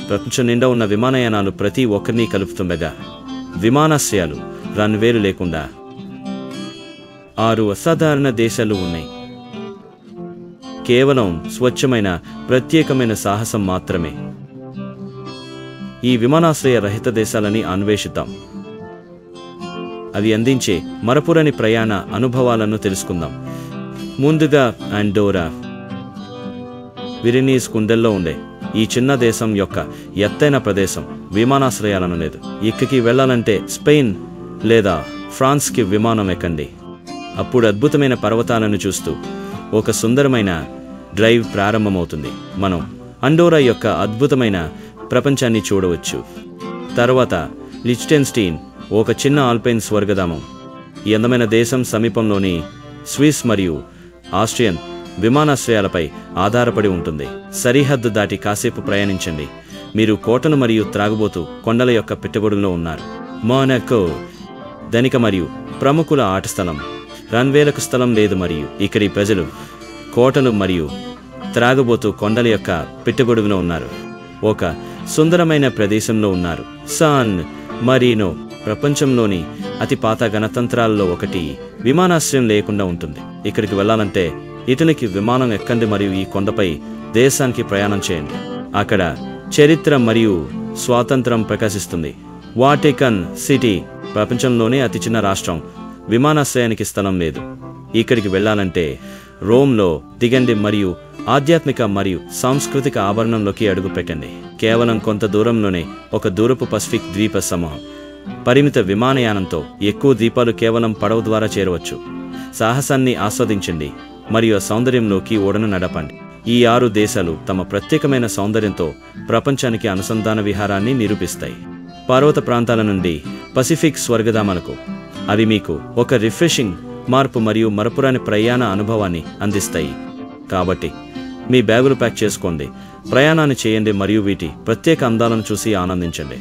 ప్రపంచం నిండా ఉన్న విమానయానాలు ప్రతి ఒక్కరిని కలుపుతుండగా విమానాశ్రయాలు రన్వేలు లేకుండా 6 అసాధారణ దేశాలు ఉన్నాయి. కేవలం స్వచ్ఛమైన ప్రత్యేకమైన సాహసం మాత్రమే. ఈ విమానాశ్రయ రహిత దేశాలని అన్వేషిద్దాం. అవి అందించే మరపురని ప్రయాణ అనుభవాలను తెలుసుకుందాం. ముందుగా అండోరా. విరినీస్ కుండల్లో ఉండే ఈ చిన్న దేశం యొక్క ఎత్తైన ప్రదేశం విమానాశ్రయాలను లేదు. ఇక్కడికి వెళ్ళాలంటే స్పెయిన్ లేదా ఫ్రాన్స్కి విమానం ఎక్కండి. అప్పుడు అద్భుతమైన పర్వతాలను చూస్తూ ఒక సుందరమైన డ్రైవ్ ప్రారంభమవుతుంది. మనం అండోరా యొక్క అద్భుతమైన ప్రపంచాన్ని చూడవచ్చు. తర్వాత లిచ్టెన్స్టీన్, ఒక చిన్న ఆల్పైన్ స్వర్గధామం. ఈ అందమైన దేశం సమీపంలోని స్విస్ మరియు ఆస్ట్రియన్ విమానాశ్రయాలపై ఆధారపడి ఉంటుంది. సరిహద్దు దాటి కాసేపు ప్రయాణించండి. మీరు కోటలు మరియు త్రాగుబోతు కొండల యొక్క పిట్టగొడుగులో ఉన్నారు. మోనాకో ధనిక మరియు ప్రముఖుల ఆట స్థలం. రన్వేలకు స్థలం లేదు మరియు ఇక్కడి ప్రజలు కోటలు మరియు త్రాగుబోతు కొండల యొక్క పిట్టగొడుగులో ఉన్నారు. ఒక సుందరమైన ప్రదేశంలో ఉన్నారు. సాన్ మరీనో ప్రపంచంలోని అతి పాత గణతంత్రాలలో ఒకటి. విమానాశ్రయం లేకుండా ఉంటుంది. ఇక్కడికి వెళ్ళాలంటే ఇటలీకి విమానం ఎక్కండి మరియు ఈ కొండపై దేశానికి ప్రయాణం చేయండి. అక్కడ చరిత్ర మరియు స్వాతంత్రం ప్రకాశిస్తుంది. వాటికన్ సిటీ ప్రపంచంలోనే అతి చిన్న రాష్ట్రం. విమానాశ్రయానికి స్థలం లేదు. ఇక్కడికి వెళ్ళాలంటే రోమ్లో దిగండి మరియు ఆధ్యాత్మిక మరియు సాంస్కృతిక ఆవరణంలోకి అడుగు పెట్టండి. కేవలం కొంత దూరంలోనే ఒక దూరపు పసిఫిక్ ద్వీప సమూహం. పరిమిత విమానయానంతో ఎక్కువ ద్వీపాలు కేవలం పడవ ద్వారా చేరవచ్చు. సాహసాన్ని ఆస్వాదించండి మరియు ఆ సౌందర్యంలోకి ఓడను నడపండి. ఈ 6 దేశాలు తమ ప్రత్యేకమైన సౌందర్యంతో ప్రపంచానికి అనుసంధాన విహారాన్ని నిరూపిస్తాయి. పర్వత ప్రాంతాల నుండి పసిఫిక్ స్వర్గధామాలకు అవి మీకు ఒక రిఫ్రెషింగ్ మార్పు మరియు మరపురాని ప్రయాణ అనుభవాన్ని అందిస్తాయి. కాబట్టి మీ బ్యాగులు ప్యాక్ చేసుకోండి, ప్రయాణాన్ని చేయండి మరియు వీటి ప్రత్యేక అందాలను చూసి ఆనందించండి.